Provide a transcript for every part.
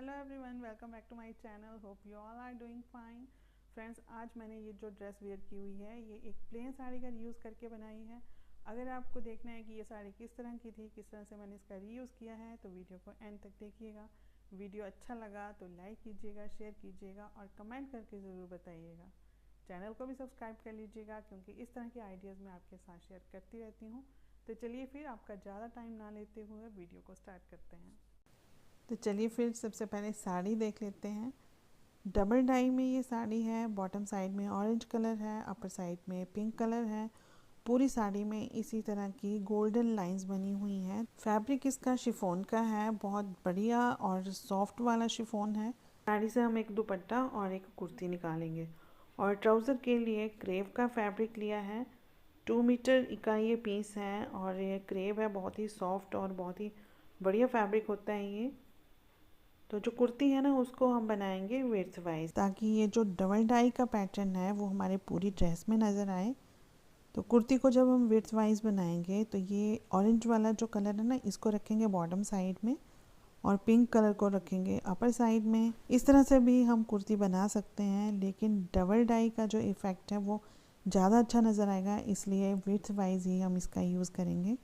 Hello everyone, welcome back to my channel. Hope you all are doing fine. Friends, आज मैंने ये जो dress where की हुई है ये एक प्लेन साड़ी का यूज़ करके बनाई है। अगर आपको देखना है कि ये साड़ी किस तरह की थी, किस तरह से मैंने इसका रीयूज़ किया है, तो वीडियो को एंड तक देखिएगा। वीडियो अच्छा लगा तो लाइक कीजिएगा, शेयर कीजिएगा और कमेंट करके ज़रूर बताइएगा। चैनल को भी सब्सक्राइब कर लीजिएगा क्योंकि इस तरह के आइडियाज़ मैं आपके साथ शेयर करती रहती हूँ। तो चलिए फिर आपका ज़्यादा टाइम ना लेते हुए वीडियो को स्टार्ट करते हैं। तो चलिए फिर सबसे पहले साड़ी देख लेते हैं। डबल डाई में ये साड़ी है। बॉटम साइड में ऑरेंज कलर है, अपर साइड में पिंक कलर है। पूरी साड़ी में इसी तरह की गोल्डन लाइंस बनी हुई हैं। फैब्रिक इसका शिफॉन का है, बहुत बढ़िया और सॉफ्ट वाला शिफॉन है। साड़ी से हम एक दुपट्टा और एक कुर्ती निकालेंगे। और ट्राउज़र के लिए क्रेप का फैब्रिक लिया है। 2 मीटर का ये पीस है और ये क्रेप है, बहुत ही सॉफ्ट और बहुत ही बढ़िया फैब्रिक होता है ये। तो जो कुर्ती है ना उसको हम बनाएंगे विड्थ वाइज, ताकि ये जो डबल डाई का पैटर्न है वो हमारे पूरी ड्रेस में नज़र आए। तो कुर्ती को जब हम विड्थ वाइज बनाएंगे तो ये ऑरेंज वाला जो कलर है ना इसको रखेंगे बॉटम साइड में और पिंक कलर को रखेंगे अपर साइड में। इस तरह से भी हम कुर्ती बना सकते हैं, लेकिन डबल डाई का जो इफ़ेक्ट है वो ज़्यादा अच्छा नज़र आएगा, इसलिए विड्थ वाइज ही हम इसका यूज़ करेंगे।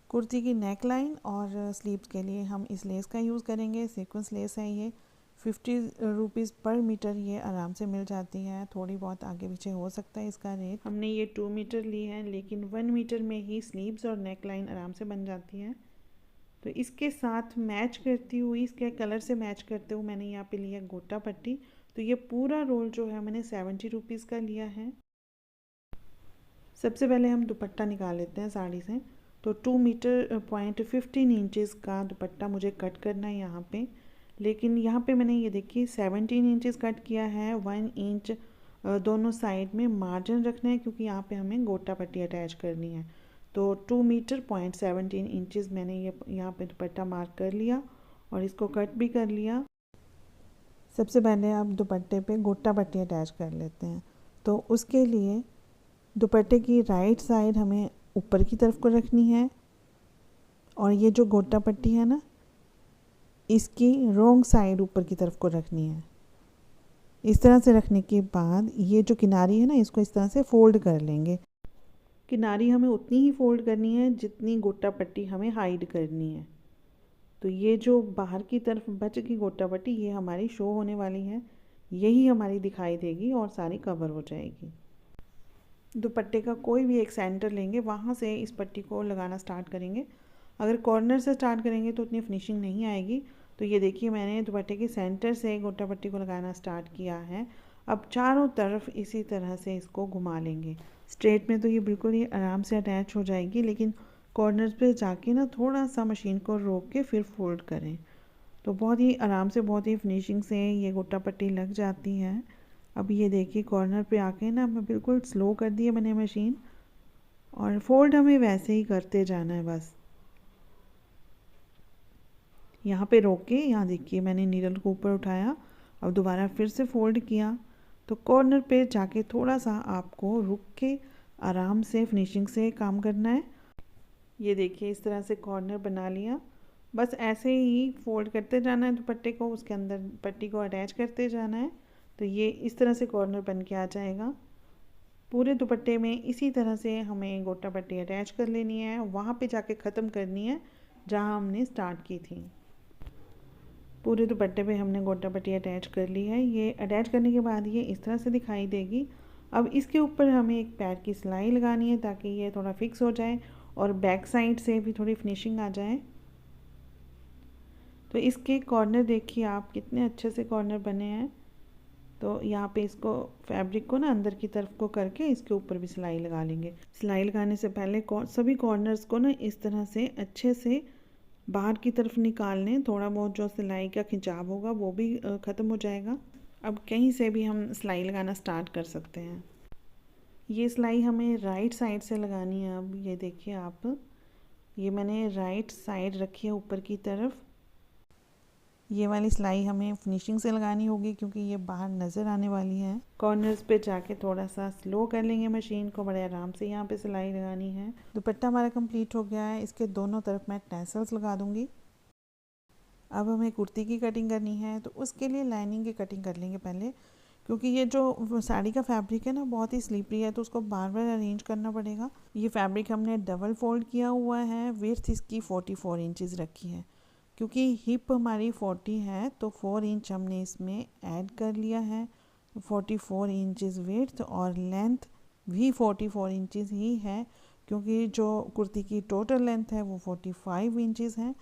कुर्ती की नेक लाइन और स्लीव्स के लिए हम इस लेस का यूज़ करेंगे। सीक्वेंस लेस है ये। 50 रुपीज़ पर मीटर ये आराम से मिल जाती है। थोड़ी बहुत आगे पीछे हो सकता है इसका रेट। हमने ये 2 मीटर ली है, लेकिन 1 मीटर में ही स्लीव्स और नेक लाइन आराम से बन जाती है। तो इसके साथ मैच करती हुई, इसके कलर से मैच करते हुए मैंने यहाँ पे लिया गोटा पट्टी। तो ये पूरा रोल जो है मैंने 70 रुपीज़ का लिया है। सबसे पहले हम दुपट्टा निकाल लेते हैं साड़ी से। तो 2 मीटर पॉइंट 15 इंचज़ का दुपट्टा मुझे कट करना है यहाँ पे। लेकिन यहाँ पे मैंने ये देखिए 17 इंचज़ कट किया है। 1 इंच दोनों साइड में मार्जिन रखना है, क्योंकि यहाँ पे हमें गोटा पट्टी अटैच करनी है। तो 2 मीटर पॉइंट 17 इंचज़ मैंने ये यहाँ पे दुपट्टा मार्क कर लिया और इसको कट भी कर लिया। सबसे पहले आप दुपट्टे पे गोटा पट्टी अटैच कर लेते हैं। तो उसके लिए दुपट्टे की राइट साइड हमें ऊपर की तरफ को रखनी है और ये जो गोटा पट्टी है ना इसकी रॉन्ग साइड ऊपर की तरफ को रखनी है। इस तरह से रखने के बाद ये जो किनारी है ना इसको इस तरह से फोल्ड कर लेंगे। किनारी हमें उतनी ही फोल्ड करनी है जितनी गोटा पट्टी हमें हाइड करनी है। तो ये जो बाहर की तरफ बच गई गोटा पट्टी ये हमारी शो होने वाली है, यही हमारी दिखाई देगी और सारी कवर हो जाएगी। दुपट्टे का कोई भी एक सेंटर लेंगे, वहाँ से इस पट्टी को लगाना स्टार्ट करेंगे। अगर कॉर्नर से स्टार्ट करेंगे तो उतनी फिनिशिंग नहीं आएगी। तो ये देखिए मैंने दुपट्टे के सेंटर से गोटा पट्टी को लगाना स्टार्ट किया है। अब चारों तरफ इसी तरह से इसको घुमा लेंगे। स्ट्रेट में तो ये बिल्कुल ही आराम से अटैच हो जाएगी, लेकिन कॉर्नर पे जाके ना थोड़ा सा मशीन को रोक के फिर फोल्ड करें तो बहुत ही आराम से, बहुत ही फिनिशिंग से ये गोटा पट्टी लग जाती है। अब ये देखिए कॉर्नर पे आके ना मैं बिल्कुल स्लो कर दी है मैंने मशीन, और फोल्ड हमें वैसे ही करते जाना है बस। यहाँ पे रोक के, यहाँ देखिए मैंने नीडल को ऊपर उठाया, अब दोबारा फिर से फोल्ड किया। तो कॉर्नर पे जाके थोड़ा सा आपको रुक के आराम से फिनिशिंग से काम करना है। ये देखिए इस तरह से कॉर्नर बना लिया। बस ऐसे ही फोल्ड करते जाना है दुपट्टे को, उसके अंदर पट्टी को अटैच करते जाना है। तो ये इस तरह से कॉर्नर बन के आ जाएगा। पूरे दुपट्टे में इसी तरह से हमें गोटा पट्टी अटैच कर लेनी है, वहाँ पे जाके ख़त्म करनी है जहाँ हमने स्टार्ट की थी। पूरे दुपट्टे पे हमने गोटा पट्टी अटैच कर ली है। ये अटैच करने के बाद ये इस तरह से दिखाई देगी। अब इसके ऊपर हमें एक पैर की सिलाई लगानी है ताकि ये थोड़ा फिक्स हो जाए और बैक साइड से भी थोड़ी फिनिशिंग आ जाए। तो इसके कॉर्नर देखिए आप कितने अच्छे से कॉर्नर बने हैं। तो यहाँ पे इसको फैब्रिक को ना अंदर की तरफ को करके इसके ऊपर भी सिलाई लगा लेंगे। सिलाई लगाने से पहले सभी कॉर्नर्स को ना इस तरह से अच्छे से बाहर की तरफ निकाल लें। थोड़ा बहुत जो सिलाई का खिंचाव होगा वो भी ख़त्म हो जाएगा। अब कहीं से भी हम सिलाई लगाना स्टार्ट कर सकते हैं। ये सिलाई हमें राइट साइड से लगानी है। अब ये देखिए आप, ये मैंने राइट साइड रखी है ऊपर की तरफ। ये वाली सिलाई हमें फिनिशिंग से लगानी होगी क्योंकि ये बाहर नज़र आने वाली है। कॉर्नर्स पे जाके थोड़ा सा स्लो कर लेंगे मशीन को, बड़े आराम से यहाँ पे सिलाई लगानी है। दुपट्टा हमारा कंप्लीट हो गया है। इसके दोनों तरफ मैं टैसल्स लगा दूंगी। अब हमें कुर्ती की कटिंग करनी है, तो उसके लिए लाइनिंग की कटिंग कर लेंगे पहले, क्योंकि ये जो साड़ी का फैब्रिक है ना बहुत ही स्लिपरी है, तो उसको बार बार अरेंज करना पड़ेगा। ये फैब्रिक हमने डबल फोल्ड किया हुआ है, विड्थ इसकी 44 इंचज़ रखी है। क्योंकि हिप हमारी 40 है तो 4 इंच हमने इसमें ऐड कर लिया है। 44 इंचज़ विड्थ और लेंथ भी 44 इंचज़ ही है, क्योंकि जो कुर्ती की टोटल लेंथ है वो 45 इंचज़ है,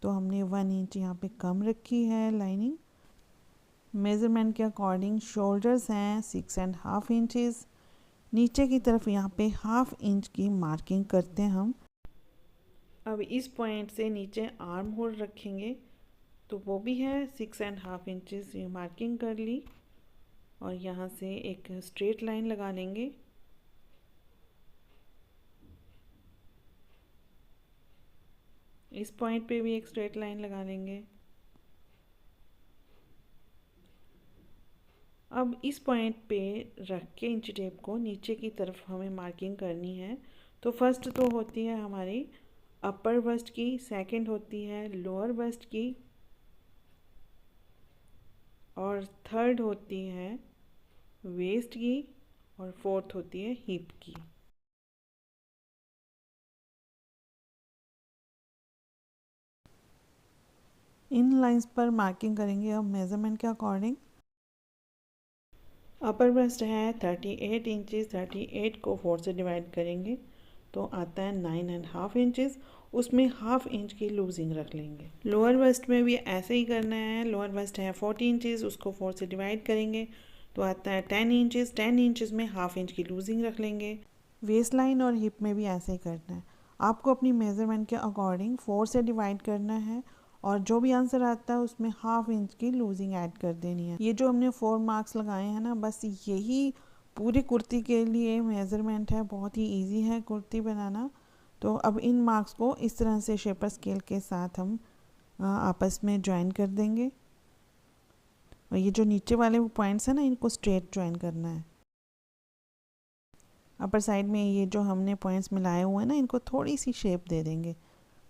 तो हमने 1 इंच यहाँ पे कम रखी है लाइनिंग। मेज़रमेंट के अकॉर्डिंग शोल्डर्स हैं 6.5 इंचज़। नीचे की तरफ यहाँ पे 1/2 इंच की मार्किंग करते हैं हम। अब इस पॉइंट से नीचे आर्म होल रखेंगे, तो वो भी है 6.5 इंचज़, ये मार्किंग कर ली। और यहाँ से एक स्ट्रेट लाइन लगा लेंगे। इस पॉइंट पे भी एक स्ट्रेट लाइन लगा लेंगे। अब इस पॉइंट पे रख के इंची टेप को नीचे की तरफ हमें मार्किंग करनी है। तो फर्स्ट तो होती है हमारी अपर बस्ट की, सेकंड होती है लोअर बस्ट की, और थर्ड होती है वेस्ट की, और फोर्थ होती है हिप की। इन लाइंस पर मार्किंग करेंगे अब मेज़रमेंट के अकॉर्डिंग। अपर ब्रेस्ट है 38 इंचज़, 38 को 4 से डिवाइड करेंगे तो आता है 9.5 इंचज़। उसमें 1/2 इंच की लूजिंग रख लेंगे। लोअर वेस्ट में भी ऐसे ही करना है। लोअर वेस्ट है 40 इंचज़, उसको 4 से डिवाइड करेंगे तो आता है 10 इंचज़। 10 इंचज़ में 1/2 इंच की लूजिंग रख लेंगे। वेस्ट लाइन और हिप में भी ऐसे ही करना है। आपको अपनी मेज़रमेंट के अकॉर्डिंग 4 से डिवाइड करना है, और जो भी आंसर आता है उसमें 1/2 इंच की लूजिंग ऐड कर देनी है। ये जो हमने 4 मार्क्स लगाए हैं ना, बस यही पूरी कुर्ती के लिए मेज़रमेंट है। बहुत ही इजी है कुर्ती बनाना। तो अब इन मार्क्स को इस तरह से शेपर स्केल के साथ हम आपस में ज्वाइन कर देंगे। और ये जो नीचे वाले पॉइंट्स हैं ना, इनको स्ट्रेट ज्वाइन करना है। अपर साइड में ये जो हमने पॉइंट्स मिलाए हुए हैं ना, इनको थोड़ी सी शेप दे देंगे,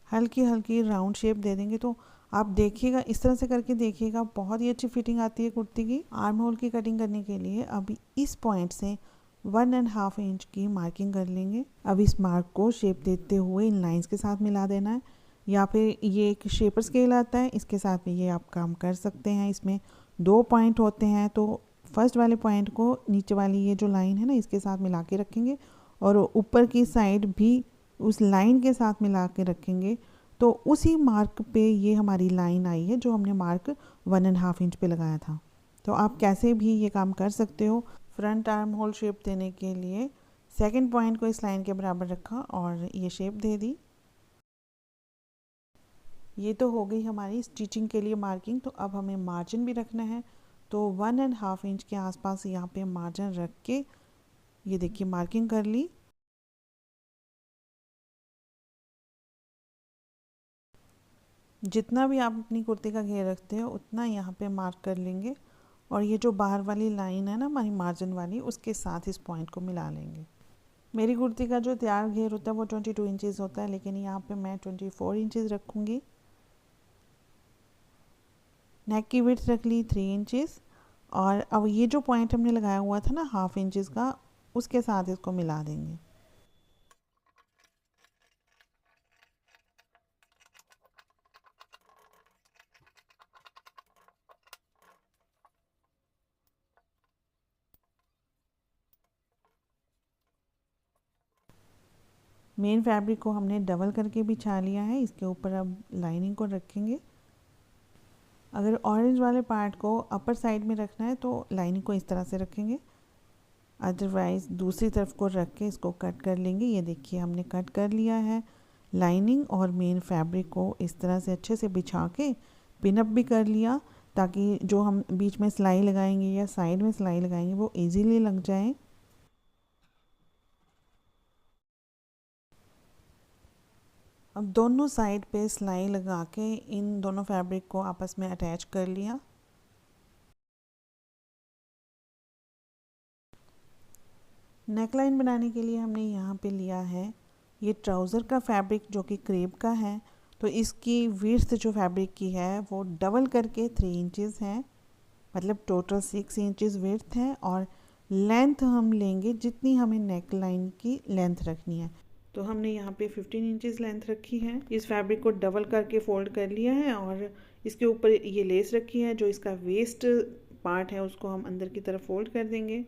हल्की हल्की राउंड शेप दे देंगे। तो आप देखिएगा, इस तरह से करके देखिएगा, बहुत ही अच्छी फिटिंग आती है कुर्ती की। आर्म होल की कटिंग करने के लिए अभी इस पॉइंट से 1.5 इंच की मार्किंग कर लेंगे। अब इस मार्क को शेप देते हुए इन लाइंस के साथ मिला देना है, या फिर ये एक शेपर स्केल आता है, इसके साथ भी ये आप काम कर सकते हैं। इसमें 2 पॉइंट होते हैं, तो फर्स्ट वाले पॉइंट को नीचे वाली ये जो लाइन है ना, इसके साथ मिला के रखेंगे, और ऊपर की साइड भी उस लाइन के साथ मिला के रखेंगे। तो उसी मार्क पे ये हमारी लाइन आई है जो हमने मार्क 1.5 इंच पे लगाया था। तो आप कैसे भी ये काम कर सकते हो। फ्रंट आर्म होल शेप देने के लिए सेकंड पॉइंट को इस लाइन के बराबर रखा और ये शेप दे दी। ये तो हो गई हमारी स्टिचिंग के लिए मार्किंग। तो अब हमें मार्जिन भी रखना है, तो 1.5 इंच के आसपास यहाँ पे मार्जिन रख के ये देखिए मार्किंग कर ली। जितना भी आप अपनी कुर्ती का घेर रखते हो उतना यहाँ पे मार्क कर लेंगे, और ये जो बाहर वाली लाइन है ना हमारी मार्जिन वाली, उसके साथ इस पॉइंट को मिला लेंगे। मेरी कुर्ती का जो तैयार घेर होता है वो 22 इंचज़ होता है, लेकिन यहाँ पे मैं 24 इंचज़ रखूँगी। नेक की विड्थ रख ली 3 इंचज़, और अब ये जो पॉइंट हमने लगाया हुआ था ना 1/2 इंचज़ का, उसके साथ इसको मिला देंगे। मेन फैब्रिक को हमने डबल करके बिछा लिया है, इसके ऊपर अब लाइनिंग को रखेंगे। अगर ऑरेंज वाले पार्ट को अपर साइड में रखना है तो लाइनिंग को इस तरह से रखेंगे, अदरवाइज़ दूसरी तरफ को रख के इसको कट कर लेंगे। ये देखिए हमने कट कर लिया है। लाइनिंग और मेन फैब्रिक को इस तरह से अच्छे से बिछा के पिनअप भी कर लिया, ताकि जो हम बीच में सिलाई लगाएंगे या साइड में सिलाई लगाएंगे वो इजीली लग जाए। अब दोनों साइड पे सिलाई लगा के इन दोनों फैब्रिक को आपस में अटैच कर लिया। नेकलाइन बनाने के लिए हमने यहाँ पे लिया है ये ट्राउज़र का फैब्रिक जो कि क्रेप का है। तो इसकी विड्थ जो फैब्रिक की है वो डबल करके 3 इंचेस है, मतलब टोटल 6 इंचेस विड्थ है। और लेंथ हम लेंगे जितनी हमें नेक लाइन की लेंथ रखनी है। तो हमने यहाँ पे 15 इंचेस लेंथ रखी है। इस फैब्रिक को डबल करके फोल्ड कर लिया है और इसके ऊपर ये लेस रखी है। जो इसका वेस्ट पार्ट है उसको हम अंदर की तरफ फोल्ड कर देंगे।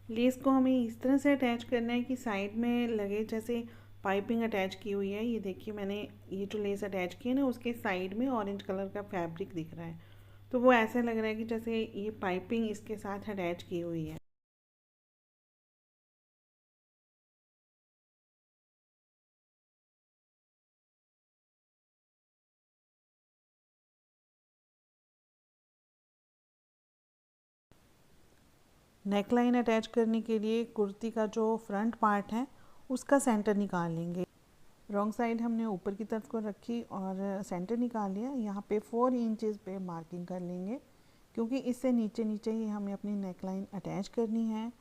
लेस को हमें इस तरह से अटैच करना है कि साइड में लगे जैसे पाइपिंग अटैच की हुई है। ये देखिए मैंने ये जो लेस अटैच की है ना, उसके साइड में ऑरेंज कलर का फैब्रिक दिख रहा है, तो वो ऐसा लग रहा है कि जैसे ये पाइपिंग इसके साथ अटैच की हुई है। नेक लाइन अटैच करने के लिए कुर्ती का जो फ्रंट पार्ट है उसका सेंटर निकाल लेंगे। रॉन्ग साइड हमने ऊपर की तरफ को रखी और सेंटर निकाल लिया। यहाँ पे 4 इंचेस पे मार्किंग कर लेंगे, क्योंकि इससे नीचे नीचे ही हमें अपनी नेक लाइन अटैच करनी है।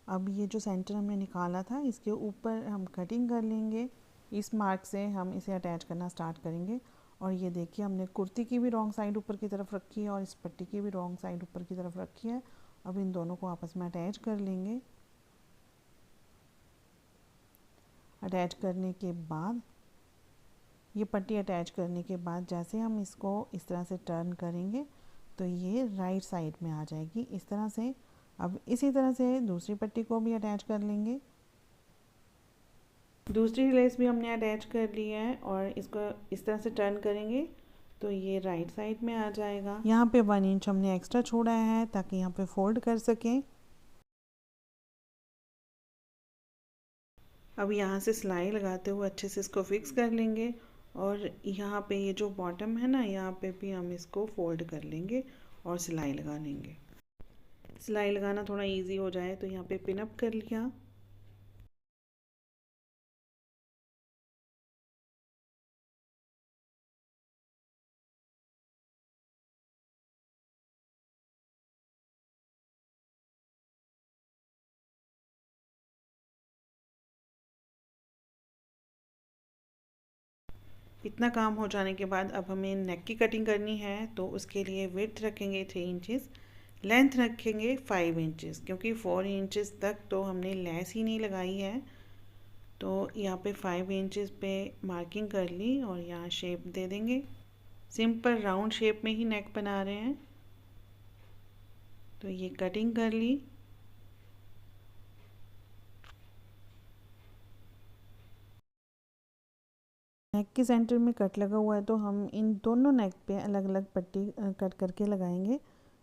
अब ये जो सेंटर हमने निकाला था इसके ऊपर हम कटिंग कर लेंगे। इस मार्क से हम इसे अटैच करना स्टार्ट करेंगे। और ये देखिए हमने कुर्ती की भी रॉन्ग साइड ऊपर की तरफ रखी है और इस पट्टी की भी रॉन्ग साइड ऊपर की तरफ रखी है। अब इन दोनों को आपस में अटैच कर लेंगे। अटैच करने के बाद ये पट्टी अटैच करने के बाद जैसे हम इसको इस तरह से टर्न करेंगे तो ये राइट साइड में आ जाएगी इस तरह से। अब इसी तरह से दूसरी पट्टी को भी अटैच कर लेंगे। दूसरी लेस भी हमने अटैच कर ली है और इसको इस तरह से टर्न करेंगे तो ये राइट साइड में आ जाएगा। यहाँ पे 1 इंच हमने एक्स्ट्रा छोड़ा है ताकि यहाँ पे फोल्ड कर सकें। अब यहाँ से सिलाई लगाते हुए अच्छे से इसको फिक्स कर लेंगे और यहाँ पे ये जो बॉटम है ना, यहाँ पे भी हम इसको फोल्ड कर लेंगे और सिलाई लगा लेंगे। सिलाई लगाना थोड़ा इजी हो जाए तो यहाँ पे पिन अप कर लिया। इतना काम हो जाने के बाद अब हमें नेक की कटिंग करनी है, तो उसके लिए विड्थ रखेंगे 3 इंचेस, लेंथ रखेंगे 5 इंचेस, क्योंकि 4 इंचेस तक तो हमने लेस ही नहीं लगाई है। तो यहाँ पे 5 इंचेस पे मार्किंग कर ली और यहाँ शेप दे देंगे। सिंपल राउंड शेप में ही नेक बना रहे हैं, तो ये कटिंग कर ली। नेक के सेंटर में कट लगा हुआ है तो हम इन दोनों नेक पे अलग अलग पट्टी कट करके लगाएंगे।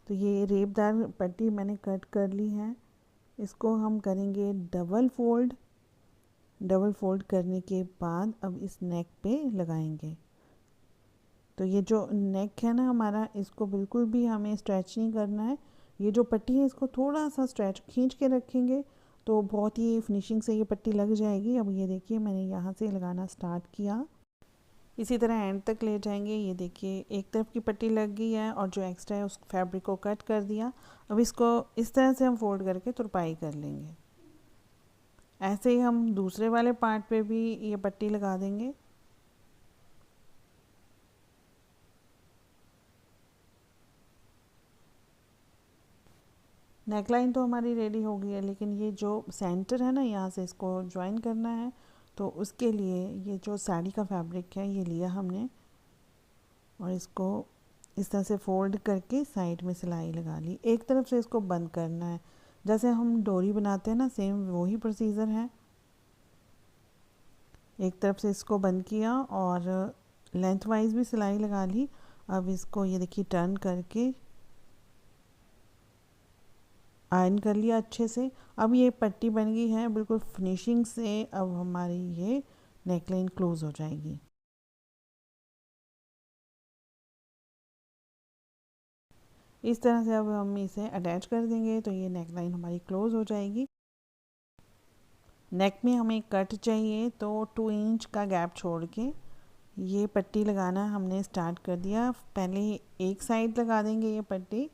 तो ये रेबदार पट्टी मैंने कट कर ली है, इसको हम करेंगे डबल फोल्ड। डबल फोल्ड करने के बाद अब इस नेक पे लगाएंगे। तो ये जो नेक है ना हमारा, इसको बिल्कुल भी हमें स्ट्रेच नहीं करना है। ये जो पट्टी है इसको थोड़ा सा स्ट्रेच खींच के रखेंगे तो बहुत ही फिनिशिंग से ये पट्टी लग जाएगी। अब ये देखिए मैंने यहाँ से लगाना स्टार्ट किया, इसी तरह एंड तक ले जाएंगे। ये देखिए एक तरफ की पट्टी लग गई है और जो एक्स्ट्रा है उस फैब्रिक को कट कर दिया। अब इसको इस तरह से हम फोल्ड करके तुरपाई कर लेंगे। ऐसे ही हम दूसरे वाले पार्ट पे भी ये पट्टी लगा देंगे। नेकलाइन तो हमारी रेडी हो गई है, लेकिन ये जो सेंटर है ना, यहाँ से इसको ज्वाइन करना है। तो उसके लिए ये जो साड़ी का फैब्रिक है ये लिया हमने और इसको इस तरह से फोल्ड करके साइड में सिलाई लगा ली। एक तरफ से इसको बंद करना है, जैसे हम डोरी बनाते हैं ना, सेम वही प्रोसीजर है। एक तरफ से इसको बंद किया और लेंथ वाइज भी सिलाई लगा ली। अब इसको ये देखिए टर्न करके आयरन कर लिया अच्छे से। अब ये पट्टी बन गई है बिल्कुल फिनिशिंग से। अब हमारी ये नेकलाइन क्लोज हो जाएगी। इस तरह से अब हम इसे अटैच कर देंगे तो ये नेकलाइन हमारी क्लोज हो जाएगी। नेक में हमें कट चाहिए तो 2 इंच का गैप छोड़ के ये पट्टी लगाना हमने स्टार्ट कर दिया। पहले एक साइड लगा देंगे ये पट्टी,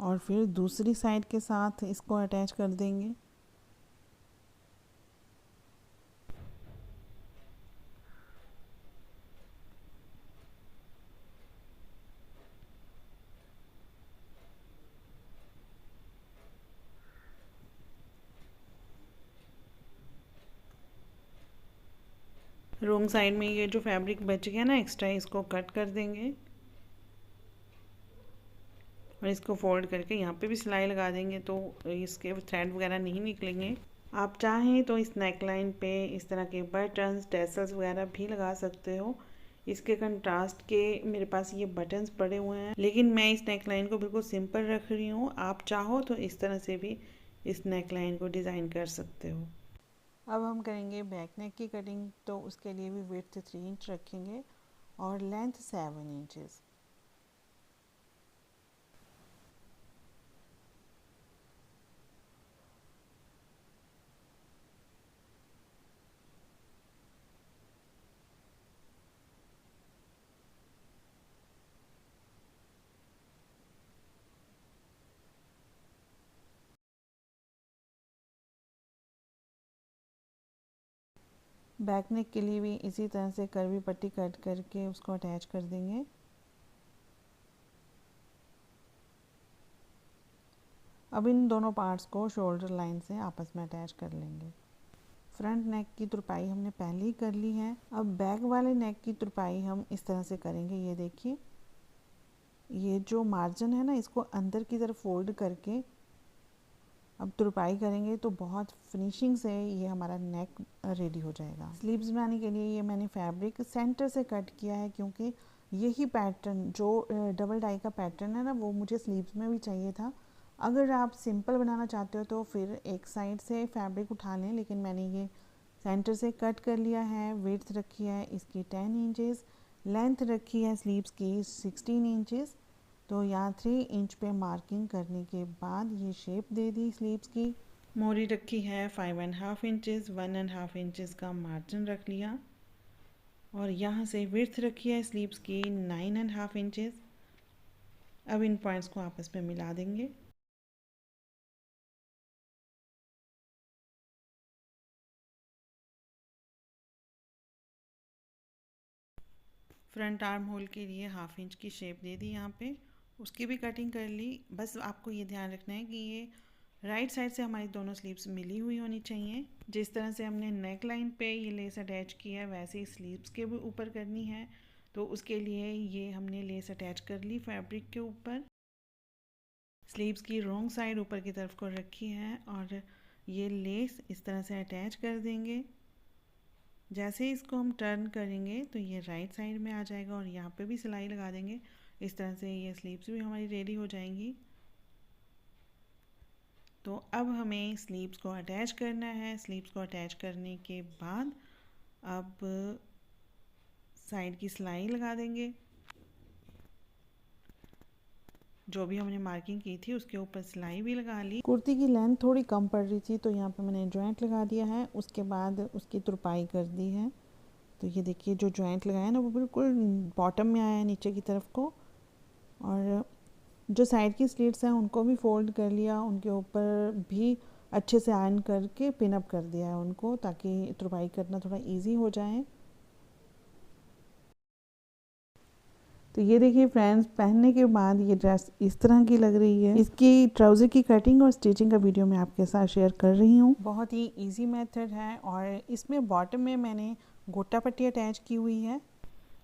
और फिर दूसरी साइड के साथ इसको अटैच कर देंगे। रॉन्ग साइड में ये जो फैब्रिक बच गया ना एक्स्ट्रा, इसको कट कर देंगे और इसको फोल्ड करके यहाँ पे भी सिलाई लगा देंगे, तो इसके थ्रेड वगैरह नहीं निकलेंगे। आप चाहें तो इस नेक लाइन पे इस तरह के बटन्स, टैसल्स वगैरह भी लगा सकते हो। इसके कंट्रास्ट के मेरे पास ये बटन्स पड़े हुए हैं, लेकिन मैं इस नेक लाइन को बिल्कुल सिंपल रख रही हूँ। आप चाहो तो इस तरह से भी इस नेक लाइन को डिज़ाइन कर सकते हो। अब हम करेंगे बैक नेक की कटिंग, तो उसके लिए भी विड्थ 3 इंच रखेंगे और लेंथ 7 इंचेस। बैक नेक के लिए भी इसी तरह से कर्वी पट्टी कट करके उसको अटैच कर देंगे। अब इन दोनों पार्ट्स को शोल्डर लाइन से आपस में अटैच कर लेंगे। फ्रंट नेक की तुरपाई हमने पहले ही कर ली है। अब बैक वाले नेक की तुरपाई हम इस तरह से करेंगे। ये देखिए, ये जो मार्जिन है ना, इसको अंदर की तरफ फोल्ड करके अब तुरपाई करेंगे तो बहुत फिनिशिंग से ये हमारा नेक रेडी हो जाएगा। स्लीव्स बनाने के लिए ये मैंने फैब्रिक सेंटर से कट किया है, क्योंकि यही पैटर्न जो डबल डाई का पैटर्न है ना, वो मुझे स्लीव्स में भी चाहिए था। अगर आप सिंपल बनाना चाहते हो तो फिर एक साइड से फैब्रिक उठा लें, लेकिन मैंने ये सेंटर से कट कर लिया है। विड्थ रखी है इसकी 10 इंचेस, लेंथ रखी है स्लीव्स की 16 इंचेस। तो यहाँ 3 इंच पे मार्किंग करने के बाद ये शेप दे दी स्लीव्स की। मोरी रखी है 5.5 इंचेस, 1.5 इंचेस का मार्जिन रख लिया और यहाँ से विड्थ रखी है स्लीव्स की 9.5 इंचेस। अब इन पॉइंट्स को आपस में मिला देंगे। फ्रंट आर्म होल के लिए 1/2 इंच की शेप दे दी यहाँ पे, उसकी भी कटिंग कर ली। बस आपको ये ध्यान रखना है कि ये राइट साइड से हमारी दोनों स्लीव्स मिली हुई होनी चाहिए। जिस तरह से हमने नेक लाइन पे ये लेस अटैच की है, वैसे ही स्लीव्स के भी ऊपर करनी है। तो उसके लिए ये हमने लेस अटैच कर ली फैब्रिक के ऊपर। स्लीव्स की रॉन्ग साइड ऊपर की तरफ को रखी है और ये लेस इस तरह से अटैच कर देंगे। जैसे ही इसको हम टर्न करेंगे तो ये राइट साइड में आ जाएगा और यहाँ पे भी सिलाई लगा देंगे। इस तरह से ये स्लीव्स भी हमारी रेडी हो जाएंगी। तो अब हमें स्लीव्स को अटैच करना है। स्लीव्स को अटैच करने के बाद अब साइड की सिलाई लगा देंगे। जो भी हमने मार्किंग की थी उसके ऊपर सिलाई भी लगा ली। कुर्ती की लेंथ थोड़ी कम पड़ रही थी, तो यहाँ पे मैंने जॉइंट लगा दिया है। उसके बाद उसकी तुरपाई कर दी है। तो ये देखिए, जो जॉइंट लगाया ना वो बिल्कुल बॉटम में आया है नीचे की तरफ को। और जो साइड की स्लीट्स हैं उनको भी फोल्ड कर लिया, उनके ऊपर भी अच्छे से आयरन करके पिन अप कर दिया है उनको, ताकि तुरपाई करना थोड़ा इजी हो जाए। तो ये देखिए फ्रेंड्स, पहनने के बाद ये ड्रेस इस तरह की लग रही है। इसकी ट्राउज़र की कटिंग और स्टिचिंग का वीडियो मैं आपके साथ शेयर कर रही हूँ। बहुत ही इजी मेथड है और इसमें बॉटम में मैंने गोटा पट्टी अटैच की हुई है।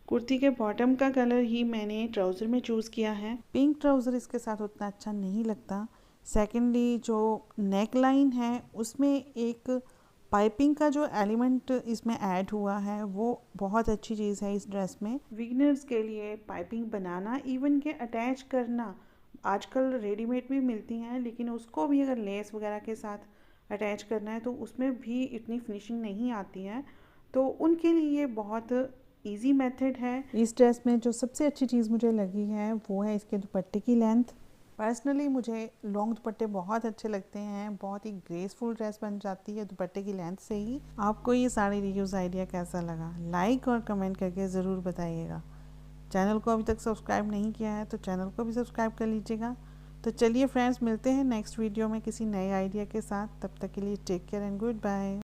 कुर्ती के बॉटम का कलर ही मैंने ट्राउज़र में चूज़ किया है। पिंक ट्राउज़र इसके साथ उतना अच्छा नहीं लगता। सेकेंडली जो नेक लाइन है उसमें एक पाइपिंग का जो एलिमेंट इसमें ऐड हुआ है वो बहुत अच्छी चीज़ है इस ड्रेस में। बिगिनर्स के लिए पाइपिंग बनाना, इवन के अटैच करना आजकल रेडीमेड भी मिलती हैं, लेकिन उसको भी अगर लेस वगैरह के साथ अटैच करना है तो उसमें भी इतनी फिनिशिंग नहीं आती है। तो उनके लिए ये बहुत इजी मेथड है। इस ड्रेस में जो सबसे अच्छी चीज़ मुझे लगी है वो है इसके दुपट्टे की लेंथ। पर्सनली मुझे लॉन्ग दुपट्टे बहुत अच्छे लगते हैं, बहुत ही ग्रेसफुल ड्रेस बन जाती है दुपट्टे की लेंथ से ही। आपको ये साड़ी रिव्यूज़ आइडिया कैसा लगा, लाइक और कमेंट करके ज़रूर बताइएगा। चैनल को अभी तक सब्सक्राइब नहीं किया है तो चैनल को भी सब्सक्राइब कर लीजिएगा। तो चलिए फ्रेंड्स, मिलते हैं नेक्स्ट वीडियो में किसी नए आइडिया के साथ। तब तक के लिए take care and good bye.